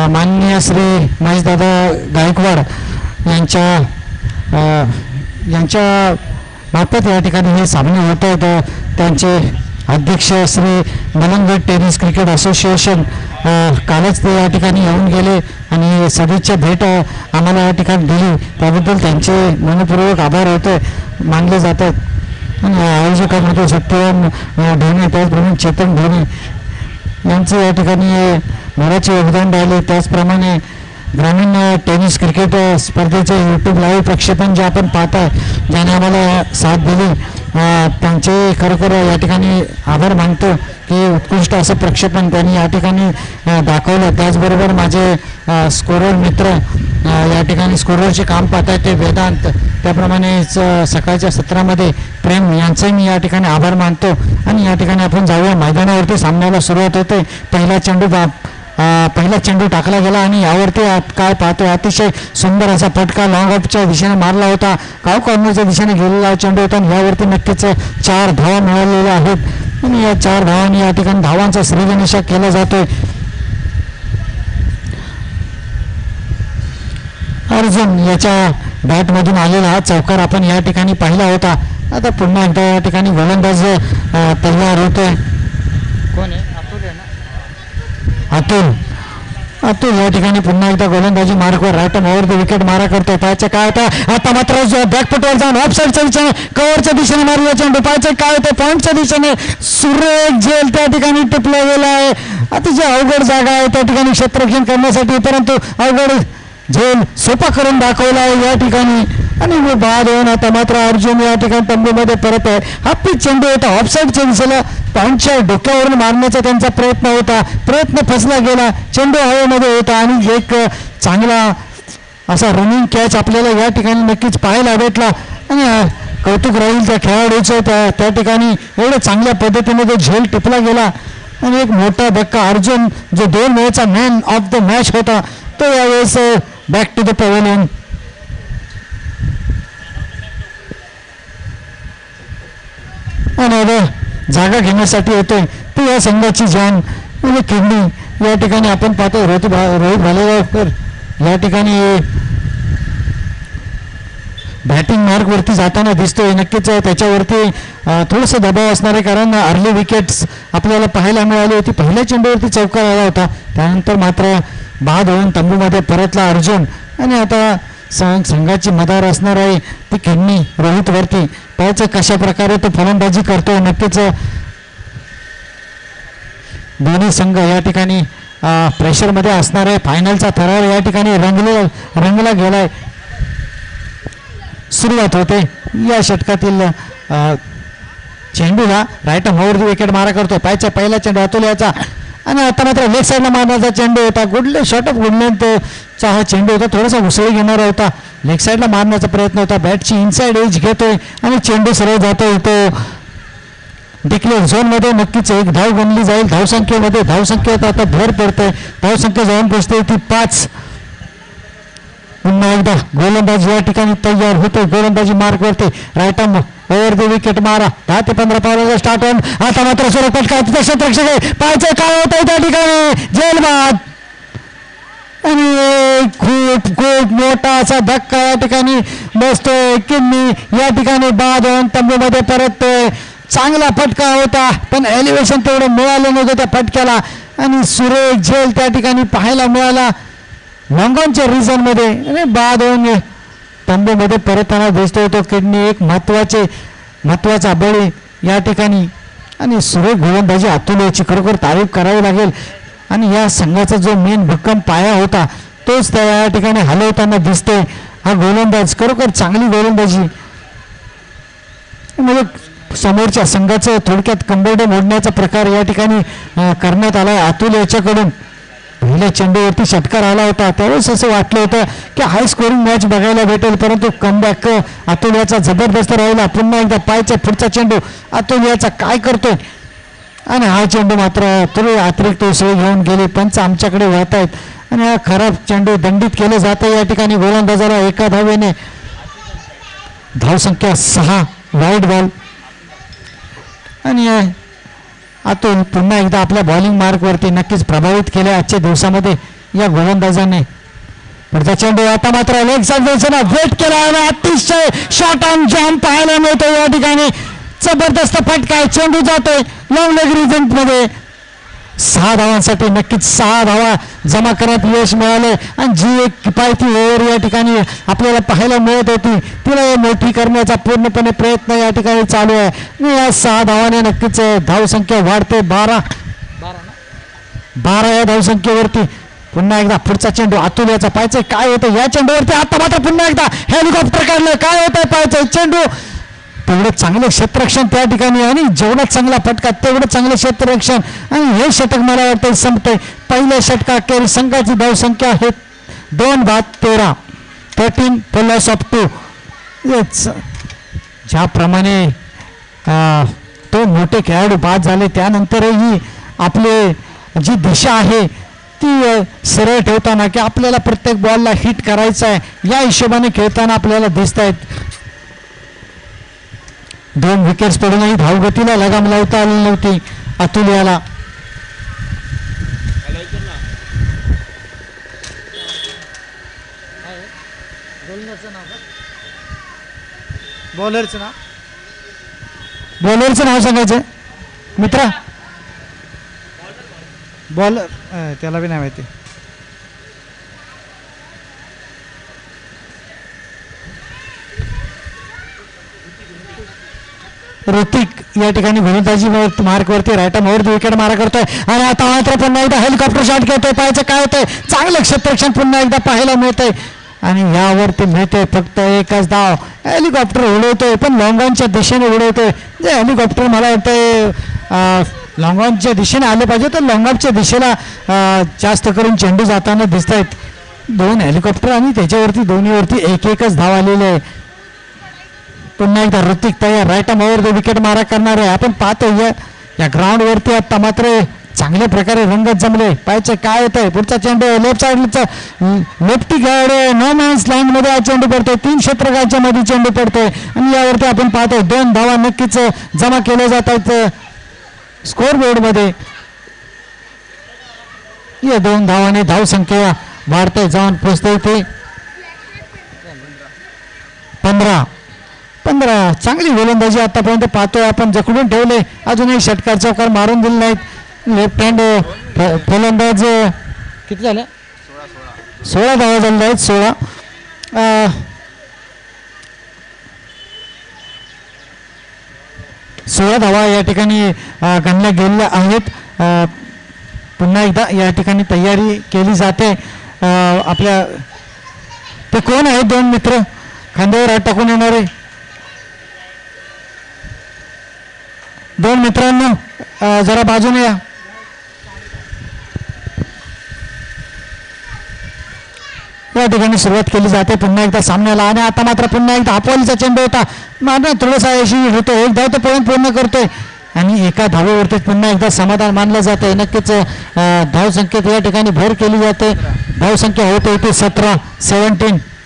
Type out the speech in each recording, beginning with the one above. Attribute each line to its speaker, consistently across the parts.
Speaker 1: माननीय श्री महेशदादा गायकवाड यांच्या मार्फत या ठिकाणी हे सामने होत आहेत. त्यांचे अध्यक्ष Shri Malangad tennis cricket association कालच ते या ठिकाणी येऊन गेले आणि सदिच्छा भेट आम्हाला या ठिकाणी दिली, त्याबद्दल त्यांचे मनपूर्वक आभार होते मानले जातात. आणि आयोजकांमध्ये सत्यम ढोणे त्याचप्रमाणे चेतन ढोणे यांचं या ठिकाणी मोलाचे योगदान राहिले. त्याचप्रमाणे ग्रामीण टेनिस क्रिकेट स्पर्धेचे यूट्यूब लाईव्ह प्रक्षेपण जे आपण पाहताय, ज्याने आम्हाला साथ दिली, त्यांचे खरोखर या ठिकाणी आभार मानतो की उत्कृष्ट असं प्रक्षेपण त्यांनी या ठिकाणी दाखवलं. त्याचबरोबर माझे स्कोरर मित्र या ठिकाणी स्कोररचे काम पाहत आहेत ते वेदांत, त्याप्रमाणेच सकाळच्या सत्रामध्ये प्रेम यांचंही मी या ठिकाणी आभार मानतो. आणि या ठिकाणी आपण जाऊया मैदानावरती. सामन्याला सुरुवात होते. पहिला चेंडू टाकला गेला आणि यावरती काय पाहतोय, अतिशय सुंदर असा फटका लॉंग ऑफच्या दिशेने मारला होता, काव कॉर्नरच्या दिशेने गेलेला चेंडू होता आणि यावरती नक्कीच 4 धावा मिळालेल्या आहेत. आणि या 4 धावांनी या ठिकाणी धावांचा श्रीगणेशा केला जातोय. अर्जुन याच्या बॅटमधून आलेला हा चौकार आपण या ठिकाणी पाहिला होता. आता पुन्हा एकदा या ठिकाणी गोलंदाज तयार होतोय. कोण आहे? अतुल या ठिकाणी पुन्हा एकदा गोलंदाजी मार्कवर राईट ओव्हर द विकेट मारा करतोय. पायाचे काय होता आता मात्र बॅकफुटवर जाऊन ऑफ साईडच्या दिशेने कव्हरच्या दिशेने मारला चेंडू. पायाचे काय होते पॉईंटच्या दिशेने सुरेख झेल त्या ठिकाणी टिपला गेला आहे. अतिशय अवघड जागा आहे त्या ठिकाणी क्षेत्ररक्षण करण्यासाठी, परंतु अवघड झेल सोपा करून दाखवला आहे या ठिकाणी. आणि बाद होऊन आता मात्र अर्जुन या ठिकाणी तंबूमध्ये परत आहे. हा पिच चेंडू होता ऑफसाईडच्या दिशेला, पॉईंटच्या डोक्यावरून मारण्याचा त्यांचा प्रयत्न होता, प्रयत्न फसला गेला. चेंडू हवेमध्ये होता आणि एक चांगला असा रनिंग कॅच आपल्याला या ठिकाणी नक्कीच पाहायला भेटला. आणि कौतुक राहील त्या खेळाडूचं त्या ठिकाणी एवढं चांगल्या पद्धतीने तो झेल टिपला गेला. आणि एक मोठा धक्का. अर्जुन जो 2 वेळेचा मॅन ऑफ द मॅच होता तो यावेळेस बॅक टू द पॅव्हेलियन. आणि जागा घेण्यासाठी येतोय ती या संघाची जान म्हणजे किडनी. या ठिकाणी आपण पाहतो रोहित भालेरावकर या ठिकाणी बॅटिंग मार्कवरती जाताना दिसतोय. नक्कीच त्याच्यावरती थोडंसं दबाव असणार आहे, कारण अर्ली विकेट्स आपल्याला पाहायला मिळाली होती. पहिल्या चेंडूवरती चौकार आला होता, त्यानंतर मात्र बाद होऊन तंबूमध्ये परतला अर्जुन. आणि आता संघाची मदार असणार आहे ती किडनी रोहितवरती. त्याचं कशा प्रकारे तो फलंदाजी करतोय. नक्कीच दोन्ही संघ या ठिकाणी प्रेशरमध्ये असणार आहे. फायनलचा थरार या ठिकाणी रंगला गेलाय. सुरुवात होते या षटकातील चेंडूला राईट ओव्हर द विकेट मारा करतो. पायचा पहिला चेंडू अतुल याचा आणि आता मात्र लेग साईडला मारण्याचा चेंडू होता. शॉर्ट ऑफ गुडलेंथचा हा चेंडू होता, थोडासा उसळी घेणारा होता. लेग साईडला मारण्याचा प्रयत्न होता. बॅटची इनसाइड एज घेतोय आणि चेंडू सरळ जातो तो डिक्लेअर झोनमध्ये. नक्कीच एक धाव गणली जाईल. धावसंख्येत आता भर पडते. धावसंख्या जाऊन पोचते ती 5. पुन्हा एकदा गोलंदाज या ठिकाणी तयार होतो. गोलंदाजी मार्कवरती राईट ओव्हर द विकेट मारा. 10 ते 15 पावलाचा स्टार्ट होऊन आता मात्र सुरू पटका क्षेत्ररक्षक आहे. पायचं काय होत आहे त्या ठिकाणी जेलबाद. आणि खूप मोठा असा धक्का या ठिकाणी बसतोय. किडनी या ठिकाणी बाद होऊन तंबूमध्ये परततोय. चांगला फटका होता पण एलिव्हेशन तेवढं मिळालं नव्हतं त्या फटक्याला. आणि सुरेख झेल त्या ठिकाणी पाहायला मिळाला लॉंगॉनच्या रिझनमध्ये. आणि बाद होऊन तंबूमध्ये परतताना दिसतोय तो किडनी. एक महत्वाचा बळी या ठिकाणी. आणि सुरेख गोलंदाजी अतुल याची खरोखर तारीफ करावी लागेल. आणि या संघाचा जो मेन भक्कम पाया होता तोच त्या या ठिकाणी हलवताना दिसतोय. हा गोलंदाज खरोखर चांगली गोलंदाजी म्हणजे समोरच्या संघाचं थोडक्यात कंबरडे मोडण्याचा प्रकार या ठिकाणी करण्यात आला अतुल याच्याकडून. पहिल्या चेंडूवरती षटकार आला होता त्यावेळेस असं वाटलं होतं की हाय स्कोरिंग मॅच बघायला भेटेल, परंतु कमबॅक अतुल याचा जबरदस्त राहिला. पुन्हा एकदा पायच्या पुढचा चेंडू अतुल याचा काय करतोय आणि हा चेंडू मात्र थोडी अतिरिक्त उसळी घेऊन गेले. पंच आमच्याकडे वळत आहेत आणि हा खराब चेंडू दंडित केलं जातं या ठिकाणी गोलंदाजाला. एका धावेने धावसंख्या 6 वाईड बॉल. आणि अतुल पुन्हा एकदा आपल्या बॉलिंग मार्कवरती नक्कीच प्रभावित केल्या आजच्या दिवसामध्ये. या गोलंदाजाने. पुढचा चेंडू आता मात्र लेग साईड वेट केला आणि अतिशय शॉर्ट ऑन जम्प पाहायला मिळतो या ठिकाणी. जबरदस्त फटका आहे, चेंडू जातोय लॉंग लेग रिजल्ट मध्ये. 6 धावांसाठी नक्कीच 6 धावा जमा करण्यात यश मिळाले आणि जी एक किफायती ओव्हर या ठिकाणी आपल्याला पाहायला मिळत होती तिला मोठी करण्याचा पूर्णपणे प्रयत्न या ठिकाणी चालू आहे. या 6 धावाने नक्कीच धावसंख्या वाढते. 12 या धावसंख्येवरती. पुन्हा एकदा पुढचा चेंडू अतुल याचा पाहायचंय काय होतं या चेंडूवरती. आता मात्र पुन्हा एकदा हेलिकॉप्टर काढलं, काय होतंय पाहायचंय. चेंडू तेवढं चांगलं क्षेत्ररक्षण त्या ठिकाणी आणि जेवढा चांगला फटका तेवढं चांगलं क्षेत्ररक्षण आणि हे षटक मला वाटतं संपतंय. पहिल्या षटकाखेर संघाची धावसंख्या आहे 2-13 फुल लॉस ऑफ 2. ज्याप्रमाणे तो मोठे खेळाडू बाद झाले त्यानंतरही आपले जी दिशा आहे ती सरळ ठेवताना की आपल्याला प्रत्येक बॉलला हिट करायचं आहे या हिशोबाने खेळताना आपल्याला दिसत आहेत. 2 विकेट्स पडूनही धावगतीला लगाम लावता आली नव्हती अतुल याला. बॉलरचं नाव सांगायचं मित्रा. बॉलर त्याला बी नाही माहिती. ऋतिक या ठिकाणी गोलंदाजी मार्कवरती राईटमवरती विकेट मारा करतोय आणि आता मात्र पुन्हा एकदा हेलिकॉप्टर शॉट घेतोय. पाहायचं काय होतंय. चांगलं क्षेत्ररक्षण पुन्हा एकदा पाहायला मिळतंय आणि यावरती मिळतोय फक्त एकच धाव. हेलिकॉप्टर उडवतोय पण लॉंगॉनच्या दिशेने उडवतोय. जे हेलिकॉप्टर मला वाटतंय लॉंगॉनच्या दिशेने आले पाहिजे तर लॉंगॉनच्या दिशेला जास्त करून चेंडू जाताना दिसत आहेत. 2 हेलिकॉप्टर आणि त्याच्यावरती दोन्हीवरती एकच धाव आलेले आहे. पुन्हा एकदा ऋतिक तयार राईटमवर विकेट मारा करणार आहे. आपण पाहतो या ग्राउंडवरती आता मात्र चांगल्या प्रकारे रंगत जमले. पाहायचं काय होतंय. पुढचा चेंडू लेफ्ट साईडचा लेफ्टी खेळाडू नो मॅन्स लँड मध्ये हा चेंडू पडतोय. 3 क्षेत्रकाच्या मध्ये चेंडू पडतोय आणि यावरती आपण पाहतो 2 धावा नक्कीच जमा केल्या जात आहेत स्कोर बोर्ड मध्ये. या 2 धावाने धावसंख्या वाढते जाऊन पोहोचते ते 15. चांगली गोलंदाजी आतापर्यंत पाहतोय आपण. जखडून ठेवले, अजूनही षटकार चौकार मारून दिले नाहीत. लेफ्ट हँड फलंदाज किती झाले 16 धावा झालेल्या आहेत. 16 धावा या ठिकाणी गणल्या गेलेल्या आहेत. पुन्हा एकदा या ठिकाणी तयारी केली जाते. आपल्या ते कोण आहेत 2 मित्र खांद्यावर हात टाकून येणारे 2 मित्रांनो जरा बाजूने या. या ठिकाणी सुरुवात केली जाते पुन्हा एकदा सामन्याला आणि आता मात्र पुन्हा एकदा हापवालीचा चेंडू होता. मात्र थोडासा यशस्वी होतो. 1 धाव तर पर्यंत पूर्ण करतोय आणि एका धावेवरती पुन्हा एकदा समाधान मानलं जाते. नक्कीच धावसंख्येत या ठिकाणी भर केली जाते. धावसंख्या होते 17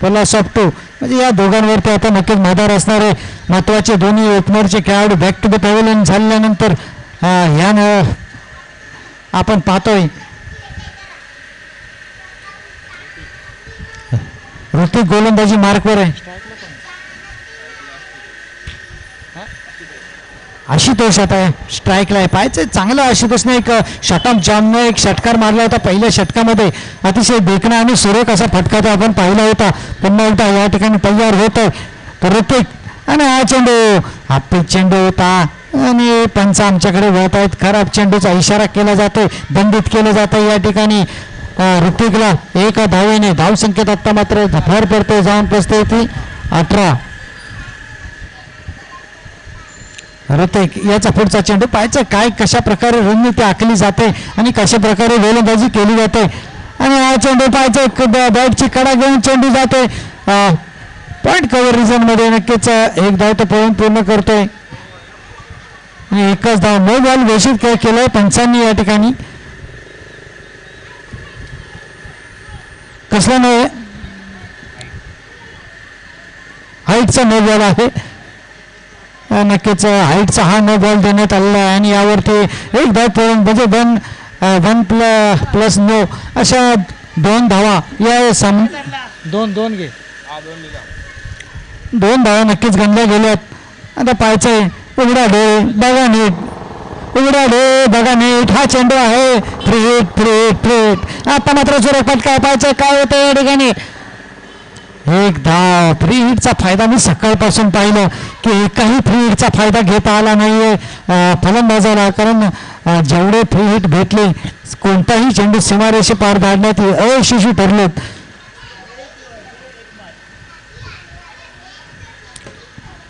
Speaker 1: प्लस ऑफ 2. म्हणजे या दोघांवरती आता नक्कीच मैदान असणारे महत्वाचे दोन्ही ओपनरचे खेळाडू बॅक टू द पॅव्हलियन झाल्यानंतर ह्या आपण पाहतोय ऋतिक गोलंदाजी मार्कवर आहे. आशुतोष आता स्ट्राईकला आहे. पाहायचं चांगलं आशुतोषने एक शॉर्ट जॉनने एक षटकार मारला होता पहिल्या षटकामध्ये. अतिशय देखणा आणि सुरेख असा फटका तो आपण पाहिला होता. पुन्हा एकदा या ठिकाणी तयार होतोय तर ऋतिक आणि हा चेंडू हापी चेंडू होता आणि पंच आमच्याकडे वळत आहेत. खराब चेंडूचा इशारा केला जातोय, दंडित केलं जातं या ठिकाणी ऋतिकला. 1 धावेने धावसंख्येत आता मात्र भर पडते जाऊन पोचते ती 18. ऋतिक याचा पुढचा चेंडू पाहायचं काय कशा प्रकारे रणनीती आखली जाते आणि कशा प्रकारे गोलंदाजी केली जाते. आणि हा चेंडू पाहायचं बॅटची कडा घेऊन चेंडू जातोय पॉईंट कव्हर रिजन मध्ये. नक्कीच 1 धाव तो पूर्ण करतोय आणि 1च धाव. नो बॉल घोषित केलंय पंचांनी या ठिकाणी. कसला नो आहे हाईटचा नो बॉल आहे. नक्कीच हाईटचा हा नो बॉल देण्यात आलेला आहे आणि यावरती 1 धाव पळून म्हणजे 1 प्लस नो अशा 2 धावा या दोन घे 2 धावा नक्कीच गणल्या गेल्यात. आता पाहायचंय उघडा डोळे बघा नीट हा चेंडू आहे फ्री. आता मात्र सुरेख फटका पाहायचं काय होतं या ठिकाणी. एक धाव फ्री हिटचा फायदा मी सकाळपासून पाहिलं की एकही फ्री हिटचा फायदा घेता आला नाहीये फलंदाजाला. कारण जेवढे फ्री हिट भेटले कोणताही चेंडू सीमारेषे पार धाडण्यात अयशस्वी ठरलेत.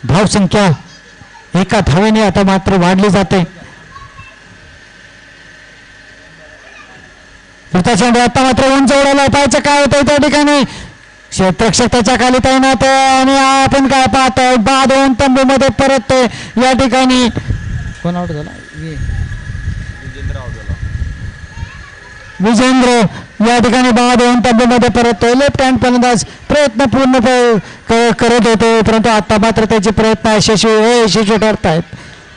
Speaker 1: धाव संख्या 1 धावेने आता मात्र वाढली जाते. पुढचा चेंडू आता मात्र उंच उडाला पाहायचं काय होतं त्या ठिकाणी. क्षेत्ररक्षक त्याच्या खाली तैनात आणि आपण काय पाहतोय 2 तंबू मध्ये परततोय या ठिकाणी. कोण आउट झाला. विजेंद्र या ठिकाणी 2 तंबू मध्ये परततोय. लेफ्ट हँड फलंदाज प्रयत्न पूर्ण करत होते परंतु आता मात्र त्याचे प्रयत्न यशस्वी ठरत आहेत.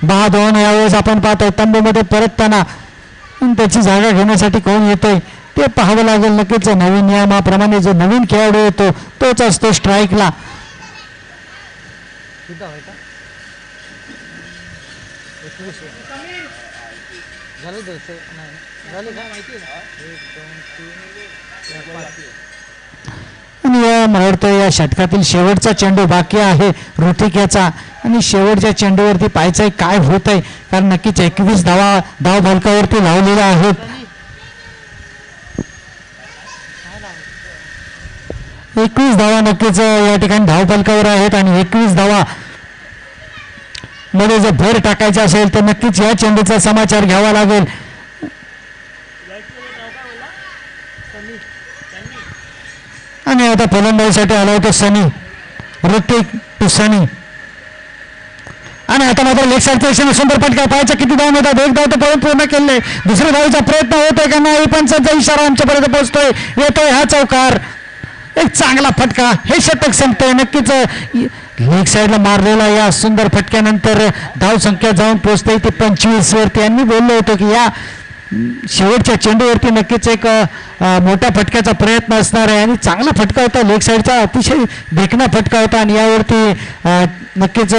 Speaker 1: 2 यावेळेस आपण पाहतोय तंबू मध्ये परतताना त्याची जागा घेण्यासाठी कोण येतोय ते पाहावं लागेल. नक्कीच नवीन नियमाप्रमाणे जो नवीन खेळाडू येतो तोच असतो स्ट्राईकला. आणि मला वाटतं या षटकातील शेवटचा चेंडू बाकी आहे ऋतिक याचा. आणि शेवटच्या चेंडूवरती पाहायचंय काय होत आहे. कारण नक्कीच 21 धाव फलकावरती लावलेल्या आहेत. 21 धावा नक्कीच या ठिकाणी धाव फलकावर आहेत. आणि 21 धावा मध्ये जर भर टाकायचा असेल तर नक्कीच या चेंडूचा समाचार घ्यावा लागेल. आणि आता फलंदाजीसाठी आला होता सनी ऋतिक टू सनी. आणि आता मात्र लेग साईडच्या सुंदर फटका पाहायचा किती धाव होतात. 1 धाव तर पळून पूर्ण केले. दुसऱ्या धावेचा प्रयत्न होतोय का नाही पंचांचा इशारा आमच्यापर्यंत पोहोचतोय. येतोय हा चौकार. एक चांगला फटका. हे षटक संपतोय. नक्कीच लेग साईडला मारलेला या सुंदर फटक्यानंतर धाव संख्या जाऊन पोहोचते ती 25 वरती. यांनी बोललो होतो की या शेवटच्या चेंडूवरती नक्कीच एक मोठ्या फटक्याचा प्रयत्न असणार आहे. आणि चांगला फटका होता लेग साईडचा. अतिशय देखणा फटका होता. आणि यावरती नक्कीच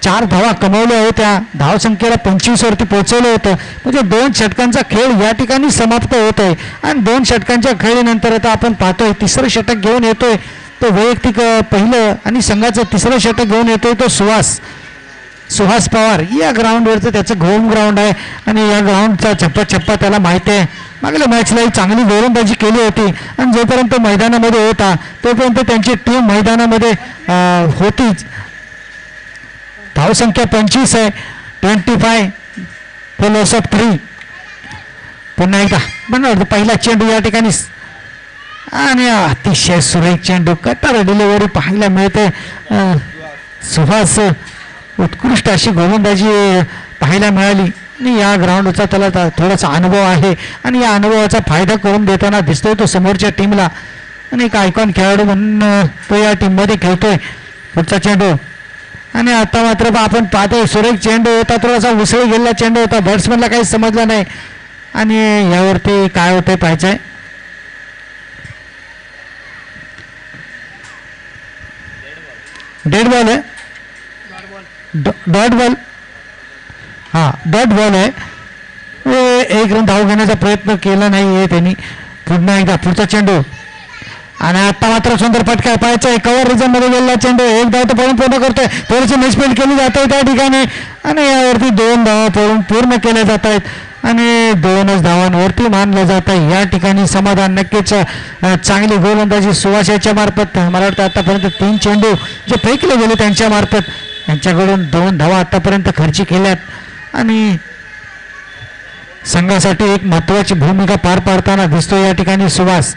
Speaker 1: 4 धावा कमवल्या होत्या. धाव संख्येला 25 वरती पोहोचवलं होतं. म्हणजे 2 षटकांचा खेळ या ठिकाणी समाप्त होत आहे. आणि 2 षटकांच्या खेळीनंतर आता आपण पाहतोय 3रं षटक घेऊन येतोय तो वैयक्तिक पहिलं आणि संघाचं 3रं षटक घेऊन येतोय तो सुहास पवार. या ग्राउंडवरचं त्याचं होम ग्राउंड आहे. आणि या ग्राउंडचा छप्पा त्याला माहिती आहे. मागल्या मॅचलाही चांगली गोलंदाजी केली होती. आणि जोपर्यंत मैदानामध्ये होता तोपर्यंत त्यांची टीम मैदानामध्ये होतीच. धावसंख्या 25 आहे. 25 फॉर लॉस ऑफ 3. पुन्हा एकदा म्हणून पहिला चेंडू या ठिकाणी आणि अतिशय सुरेख चेंडू कटार डिलिव्हरी पाहायला मिळते. सुहास उत्कृष्ट अशी गोलंदाजी पाहायला मिळाली. आणि या ग्राउंडचा त्याला थोडासा अनुभव आहे. आणि या अनुभवाचा फायदा करून देताना दिसतोय तो समोरच्या टीमला. आणि एक आयकॉन खेळाडू म्हणून तो या टीममध्ये खेळतोय. पुढचा चेंडू आणि आता मात्र आपण पाहतोय सुरेख चेंडू होता. थोडासा उसळी गेलेला चेंडू होता. बॅट्समॅनला काही समजलं नाही. आणि यावरती काय होतंय पाहायचंय. डेड बॉल आहे. Dot ball. हा डॉट बॉल आहे. 1 रन धाव घेण्याचा प्रयत्न केला नाही त्यांनी. पुन्हा एकदा पुढचा चेंडू आणि आता मात्र सुंदर फटका पाहायचा आहे. कव्हर रिजन मध्ये गेलेला चेंडू. 1 धाव तर पळून पूर्ण करतोय. थोडीशी मिसफील्ड केली जाते त्या ठिकाणी. आणि यावरती 2 धावा पळून पूर्ण केल्या जात आहेत. आणि 2च धावांवरती मानलं जात आहे. या ठिकाणी समाधान. नक्कीच चांगली गोलंदाजी सुवासाच्या मार्फत. मला वाटतं आतापर्यंत 3 चेंडू जे फेकले गेले त्यांच्या मार्फत त्यांच्याकडून 2 धावा आतापर्यंत खर्ची केल्यात. आणि संघासाठी एक महत्वाची भूमिका पार पाडताना दिसतो या ठिकाणी सुहास.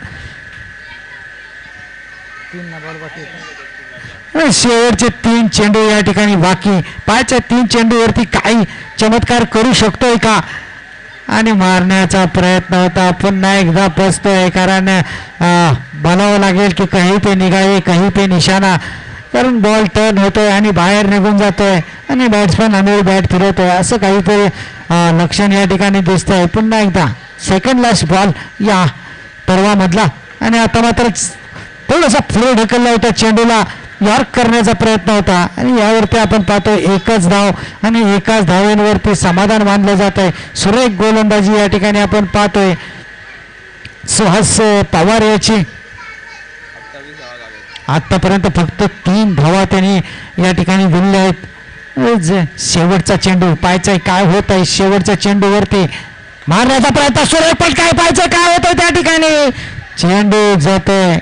Speaker 1: शेवटचे 3 चेंडू या ठिकाणी बाकी. पाहायच्या 3 चेंडूवरती काही चमत्कार करू शकतोय का. आणि मारण्याचा प्रयत्न होता. पुन्हा एकदा फसतोय. कारण बनावं लागेल की कहीं पे निघावे कहीं पे निशाणा. कारण बॉल टर्न होतोय आणि बाहेर निघून जातोय. आणि बॅट्समॅन अनिल बॅट फिरवतोय. असं काहीतरी लक्षण या ठिकाणी दिसतंय. पुन्हा एकदा सेकंड लास्ट बॉल या पर्वामधला. आणि आता मात्र थोडासा पुढे ढकलला होता, चेंडूला यॉर्क करण्याचा प्रयत्न होता आणि यावरती आपण पाहतो एकच धाव आणि एकाच धावेवरती समाधान मानलं जात आहे. सुरेख गोलंदाजी या ठिकाणी आपण पाहतोय सुहास पवार याची. आतापर्यंत फक्त 3 धावा त्यांनी या ठिकाणी दिलेल्या आहेत. शेवटचा चेंडू पाहायचा काय होत आहे. शेवटच्या चेंडूवरती मारण्याचा प्रयत्न सुरेख, पण काय पाहायचं काय होतं त्या ठिकाणी. चेंडू जातोय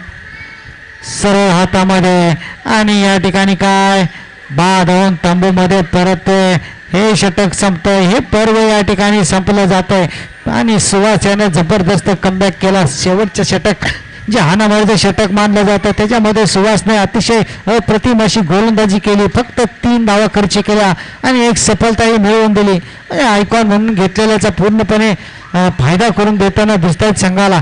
Speaker 1: सरळ हातामध्ये आणि या ठिकाणी काय बाद होऊन तंबूमध्ये परततोय. हे षटक संपतंय, हे पर्व या ठिकाणी संपलं जातंय आणि सुहास याने जबरदस्त कमबॅक केला. शेवटचं षटक जे हाणामारीचं षटक मानलं जातं त्याच्यामध्ये सुहासने अतिशय अप्रतिम अशी गोलंदाजी केली. फक्त 3 धावा खर्च केल्या आणि एक सफलताही मिळवून दिली. आयकॉन म्हणून घेतलेल्याचा पूर्णपणे फायदा करून देताना दिसत आहेत संघाला.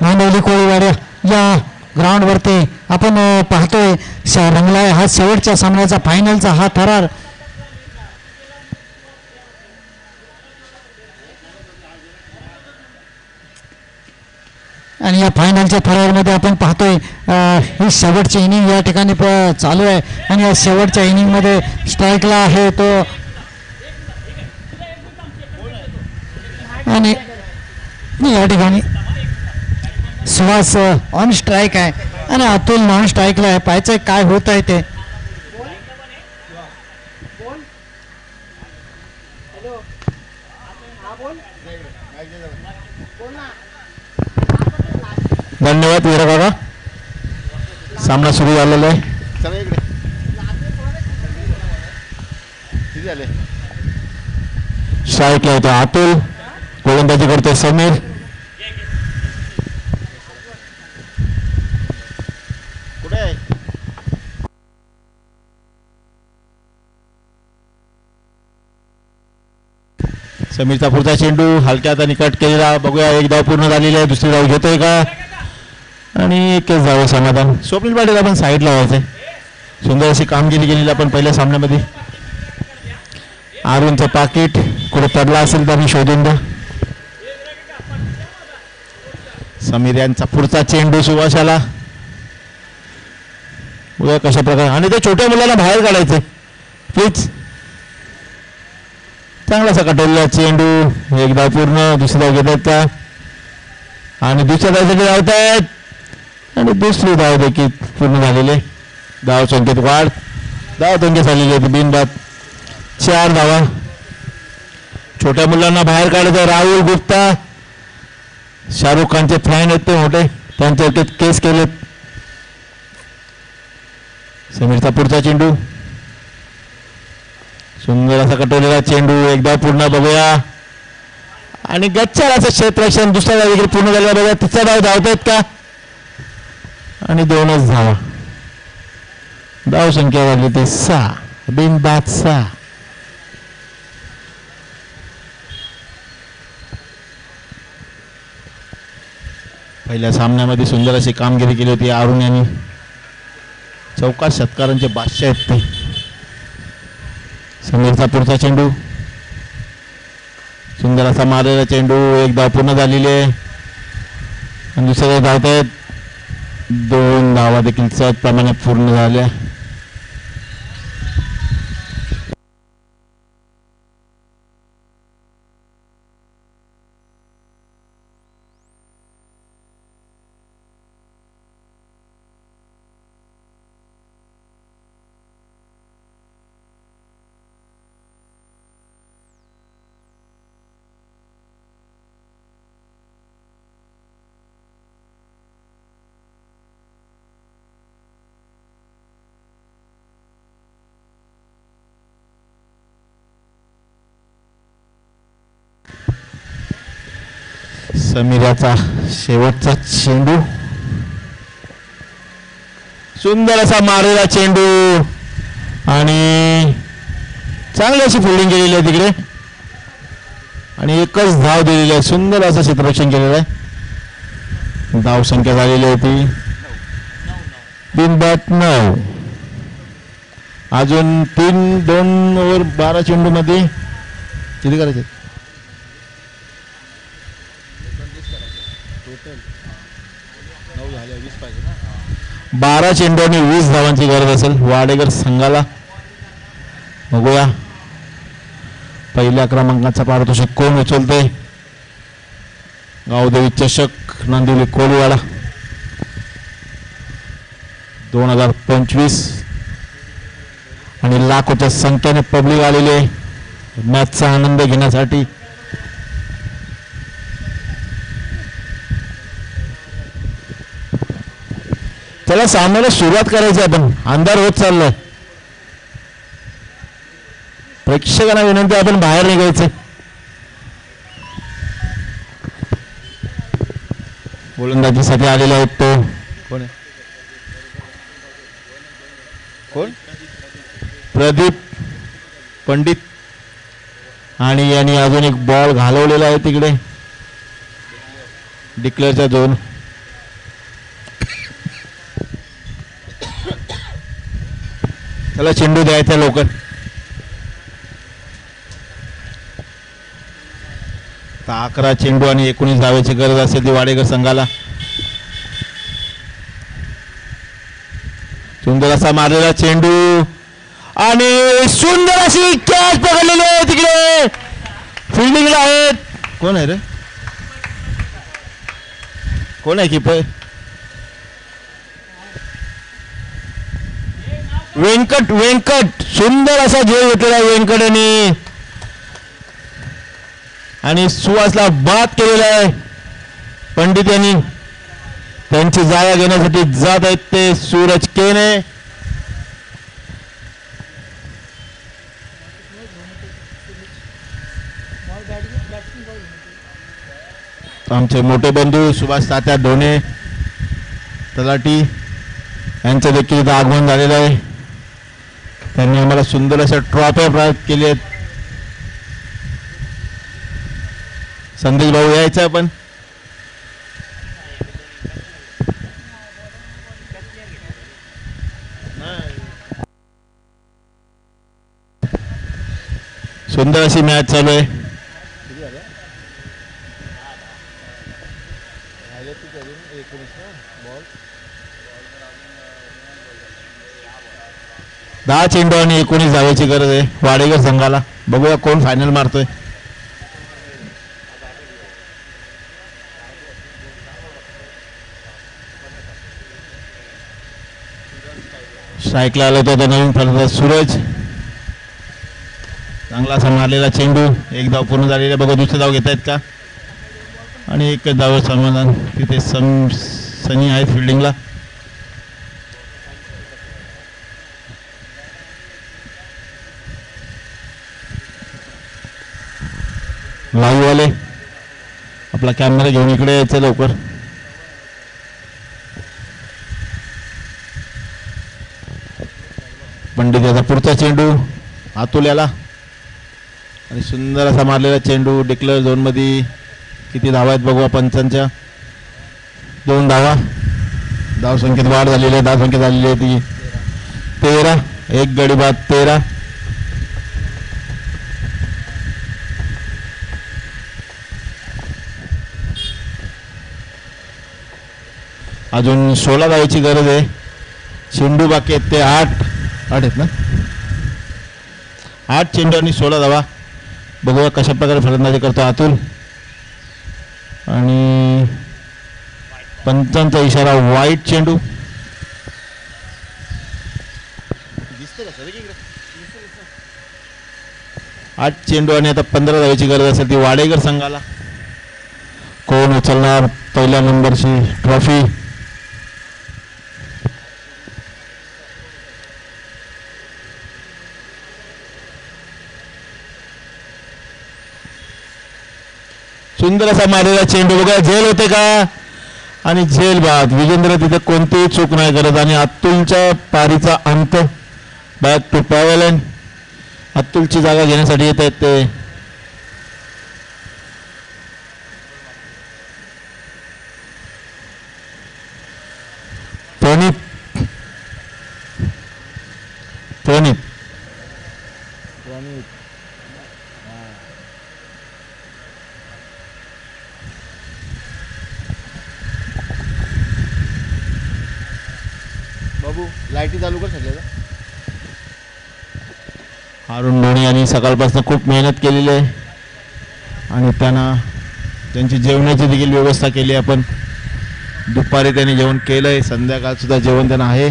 Speaker 1: मांडवली कोळीवाड्या या ग्राउंडवरती आपण पाहतोय रंगलाय हा शेवटच्या सामन्याचा फायनलचा हा थरार. आणि या फायनलच्या थरारमध्ये आपण पाहतोय ही शेवटची इनिंग या ठिकाणी चालू आहे आणि या शेवटच्या इनिंगमध्ये स्ट्राईकला आहे तो आणि या ठिकाणी सुहास ऑन स्ट्राईक आहे आणि अतुल नॉन स्ट्राईकला आहे. पाहायचंय काय होत आहे ते.
Speaker 2: धन्यवाद वीरा काका. सामना सुरू झालेला आहे. स्ट्राईकला होता अतुल, गोलंदाजी करतोय समीर. समीरचा पुढचा चेंडू हलक्या हाताने कट केलेला. बघूया एक धाव पूर्ण झालेली आहे. दुसरी धाव घेतोय का आणि एकच धाव समाधान. स्वप्नील पाटील आपण साईडला व्हायचंय. सुंदर अशी कामगिरी केलेली आपण पहिल्या सामन्यामध्ये. अरुणचं पाकिट कुठे पडला असेल तर शोधून द्या. समीर यांचा पुढचा चेंडू सुवाशाला. बघूया कशा प्रकारे आणि त्या छोट्या मुलाला बाहेर काढायचंय प्लीज. चांगला असा कटवलेला चेंडू. एक धाव पूर्ण. दुसरी धाव घेतात का आणि दुसऱ्या धावसाठी धावतायत आणि दुसरी धाव देखील पूर्ण झालेली. धाव संख्येत वाढ. धाव संख्या झालेली आहे बिनबाद. 4 धावा. छोट्या मुलांना बाहेर काढायचं. राहुल गुप्ता शाहरुख खानचे फॅन आहेत ते मोठे, त्यांच्यावरती केस केलेत. समीरचा पुढचा चेंडू, सुंदर असा कटवलेला चेंडू, एकदा पूर्ण बघूया. आणि गच्चार असं क्षेत्ररक्षण, दुसरा डाव देखील पूर्ण झालेला बघा. तिसरा डाव धावतायत का? आणि 2च धावा. धाव संख्या झाली ती 6, बिनबाद 6. पहिल्या सामन्यामध्ये सुंदर अशी कामगिरी केली होती अरुण यांनी. चौकार षटकारांचे बादशाह आहेत ते. समीरचा पुढचा चेंडू, सुंदर असा मारलेला चेंडू, एक धाव पूर्ण झालेली आहे. आणि दुसऱ्या धावत आहेत. 2 धावा देखील सहजप्रमाणे पूर्ण झाल्या. समीराचा शेवटचा चेंडू, सुंदर असा मारलेला चेंडू आणि चांगली अशी फिल्डिंग केलेली आहे तिकडे आणि एकच धाव दिलेली आहे. सुंदर असं क्षेत्ररक्षण केलेलं आहे. धाव संख्या झालेली होती बिनबाद 9. अजून 2 ओव्हर 12 चेंडू मध्ये किती करायचे? 12 चेंडू आणि 20 धावांची गरज असेल वाडेकर संघाला. बघूया पहिल्या क्रमांकाचा पारितोषिक कोण उचलते. गावदेवी चषक नांदिवली कोळीवाडा 2025 आणि लाखोच्या संख्येने पब्लिक आलेले मॅचचा आनंद घेण्यासाठी. त्याला सामन्याला सुरुवात करायची, आपण अंधार होत चाललाय. प्रेक्षकांना विनंती, आपण बाहेर निघायचं. गोलंदाजीसाठी आलेले आहेत तो कोण आहे? कोण? प्रदीप पंडित. आणि यांनी अजून एक बॉल घालवलेला आहे तिकडे डिक्लेअरच्या झोन. त्याला चेंडू द्यायचा लवकर. आता 11 चेंडू आणि 19 धावेची गरज असेल ती वाडेकर संघाला. सुंदर असा मारलेला चेंडू आणि सुंदर अशी कॅच पकडलेली आहे तिकडे. फिल्डिंगला आहेत. कोण आहे रे? कोण आहे कीपर? व्यंकट. सुंदर असा झेल घेतलेला व्यंकटने आणि सुहासला बाद केलेला आहे पंडित यांनी. त्यांची जागा घेण्यासाठी जात आहेत ते सूरज केने. आमचे मोठे बंधू सुभाष तात्या ढोणे तलाठी यांचं देखील आगमन झालेलं आहे. त्यांनी आम्हाला सुंदर अशा ट्रॉफ्या प्राप्त केल्या आहेत. संदेश भाऊ यायचा पण सुंदर अशी मॅच चालू आहे. दहा चेंडू आणि 19 धावेची गरज आहे वाडेकर संघाला. बघूया कोण फायनल मारतोय. स्ट्राईकला आला होता नवीन फलंदाज सूरज. चांगला असा मारलेला चेंडू. एक धाव पूर्ण झालेला. बघा दुसरी धाव घेत आहेत का? आणि एक धाव समाधान. तिथे सनी आहेत फिल्डिंगला. लाईव्ह वाले आपला कॅमेरा घेऊन इकडे यायचं लवकर. पंडित याचा पुढचा चेंडू अतुल याला आणि सुंदर असा मारलेला चेंडू. डिक्लेअर झोन मध्ये किती धावा आहेत बघूया पंचांच्या. 2 धावा. धाव संख्येत वाढ झालेली आहे. धाव संख्या झालेली आहे ती 13. एक गडी बाद 13. अजून 16 धावायची गरज आहे. चेंडू बाकी आहेत ते 8 आहेत ना. 8 चेंडू आणि 16 धावा. बघूया कशा प्रकारे फलंदाजी करतो अतुल. आणि पंचांचा इशारा वाईट चेंडू. आठ चेंडू आणि आता 15 धावायची गरज असेल ती वाडेकर संघाला. कोण उचलणार पहिल्या नंबरची ट्रॉफी. सुंदर असा मारलेला चेंडू. बघा झेल होते का आणि झेल बाद. विजेंद्र तिथे कोणतीही चूक नाही करत आणि अतुलच्या पारीचा अंत. Back to pavilion. अतुलची जागा घेण्यासाठी येत आहेत ते. प्रणित बाबू लाईटी चालू कर सगळ्याला. अरुण लोणी यांनी सकाळपासून खूप मेहनत केलेली आहे आणि त्यांची जेवणाची देखील व्यवस्था केली. आपण दुपारी त्यांनी जेवण केलंय. संध्याकाळ सुद्धा जेवण त्यांना आहे.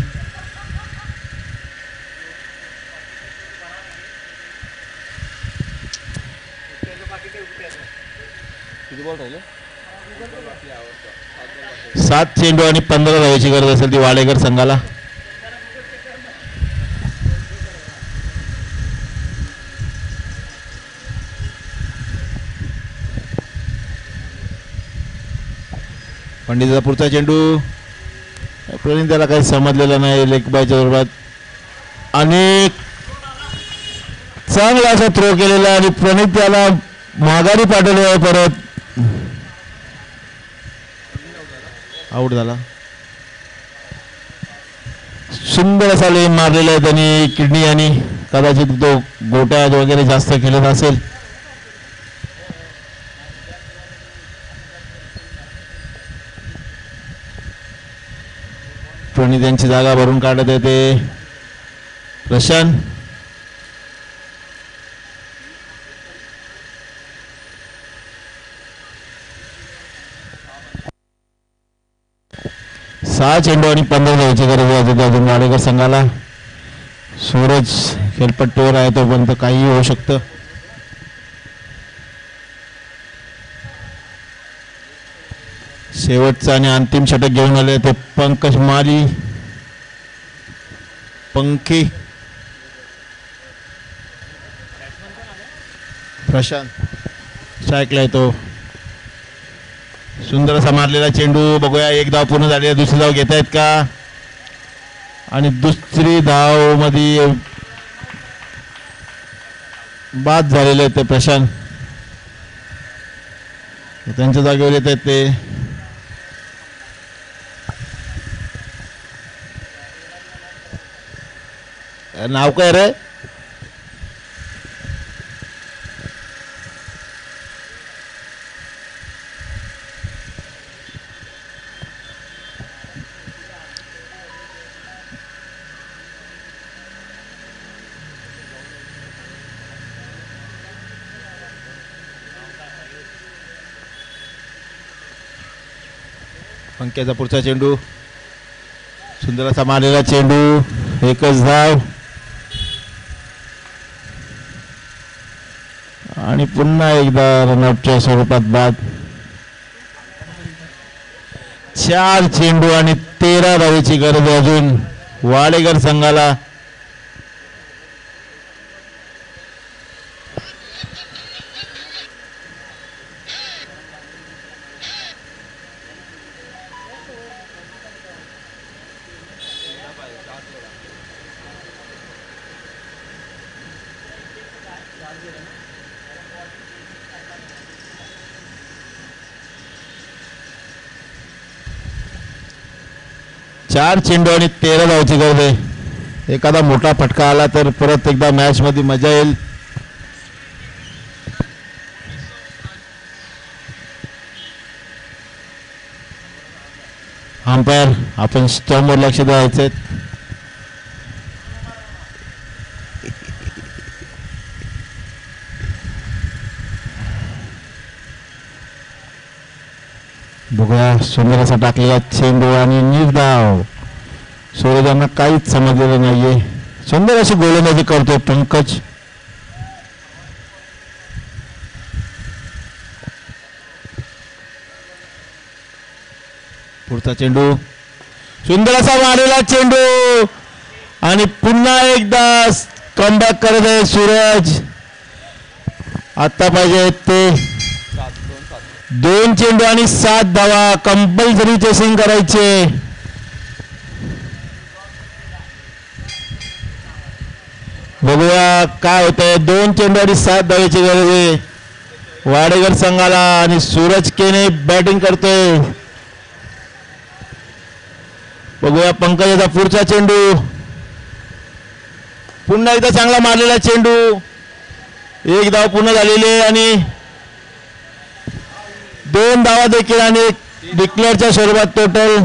Speaker 2: किती बॉल राहिले. 7 चेंडू आणि 15 धावायची गरज असेल ती वाडेकर संघाला. पंडितचा पुढचा चेंडू. प्रणित त्याला काही समजलेलं नाही. लेग बायच्या बरोबर आणि चांगला असा थ्रो केलेला आणि प्रणित त्याला माघारी पाठवले आहे. परत आउट झाला. सुंदर असा लेन मारलेला आहे त्यांनी किडनी आणि कदाचित तो गोट्यात वगैरे जास्त खेळत असेल. प्रणित यांची जागा भरून काढत येते प्रशांत. सहा चेंडू आणि 15 धावायची गरज आहे अजून वाडेकर संघाला. सूरज खेळपट्टीवर आहे तोपर्यंत काहीही होऊ शकतं. शेवटचा आणि अंतिम षटक घेऊन आले ते पंकज माली. पंखी प्रशांत स्ट्राईकला येतो. सुंदर असा मारलेला चेंडू. बघूया एक धाव पूर्ण झाली आहे. दुसरी धाव घेत आहेत का आणि दुसरी धाव मध्ये बाद झालेले आहेत ते प्रशांत. त्यांच्या जागेवर येत आहेत ते नाव काय रे. पंक्याचा पुढचा चेंडू. सुंदर असा मारलेला चेंडू. एकच धाव आणि पुन्हा एकदा रनआउटच्या स्वरूपात बाद. 4 चेंडू आणि 13 धावेची गरज आहे अजून वाडेकर संघाला. चार चेंडू आणि 13 धावांची गरज आहे. एखादा मोठा फटका आला तर परत एकदा मॅच मध्ये मजा येईल. अंपायर आपण स्टंपवर लक्ष द्यायचं. बघूया सुंदर असा टाकलेला चेंडू आणि निर्धाव. सूरजांना काहीच समजलेलं नाहीये. सुंदर अशी गोलंदाजी करतोय पंकज. पुढचा चेंडू सुंदर असा मारलेला चेंडू आणि पुन्हा एकदा कमबॅक करत आहे सूरज. आता पाहिजे ते 2 चेंडू आणि 7 धावा. कंपल्सरी चेसिंग करायचे. बघूया काय होतंय. 2 चेंडू आणि 7 धावेची गरज आहे वाडेकर संघाला आणि सूरज केने बॅटिंग करतोय. बघूया पंकजाचा पुढचा चेंडू. पुन्हा एकदा चांगला मारलेला चेंडू. 1 धाव पूर्ण झालेली आणि 2 धावा देखील आणि डिक्लेअरच्या स्वरूपात टोटल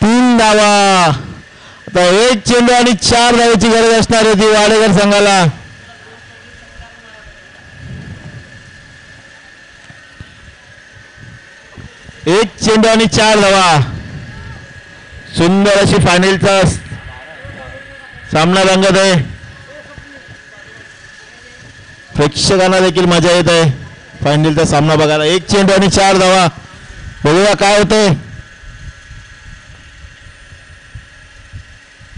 Speaker 2: 3 धावा. आता 1 चेंडू आणि 4 धावेची गरज असणार होती वाडेकर संघाला. एक चेंडू आणि 4 धावा. सुंदर अशी फायनलचा सामना रंगत आहे. प्रेक्षकांना देखील मजा येत आहे फायनलचा सामना बघायला. 1 चेंडू आणि 4 धावा. बघूया काय होतंय.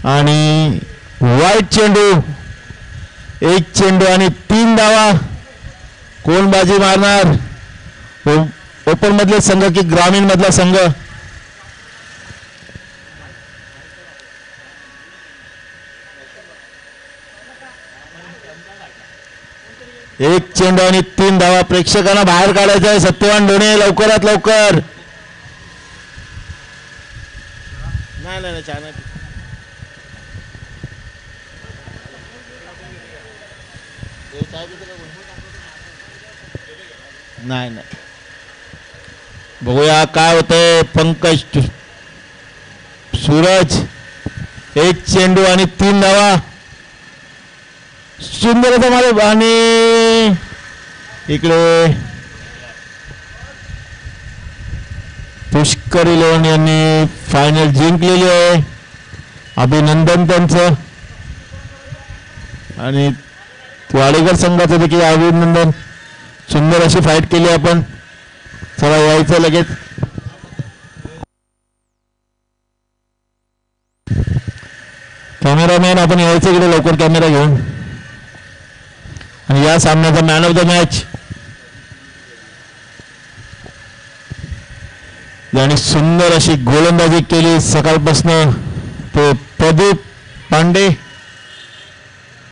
Speaker 2: आणि वाईट चेंडू. 1 चेंडू आणि 3 धावा. कोण बाजी मारणार. ओपन मधले संघ की ग्रामीण मधला संघ. एक चेंडू आणि 3 धावा. प्रेक्षकांना बाहेर काढायचं आहे. सत्यवान ढोणे लवकरात लवकर. नाही नाही नाही नाही. बघूया काय होतंय. पंकज सूरज 1 चेंडू आणि 3 धावा. सुंदर मारे आणि इकडे पुष्कर 11 यांनी फायनल जिंकलेली आहे. अभिनंदन त्यांचं. आणि वाडेकर संघाचं देखील अभिनंदन. सुंदर अशी फाईट केली आपण. चला यायचं लगेच. कॅमेरामॅन आपण यायचं इकडे लवकर कॅमेरा घेऊन. आणि या सामन्याचा मॅन ऑफ द मॅच ज्याने सुंदर अशी गोलंदाजी केली सकाळपासून तो प्रदीप पांडे.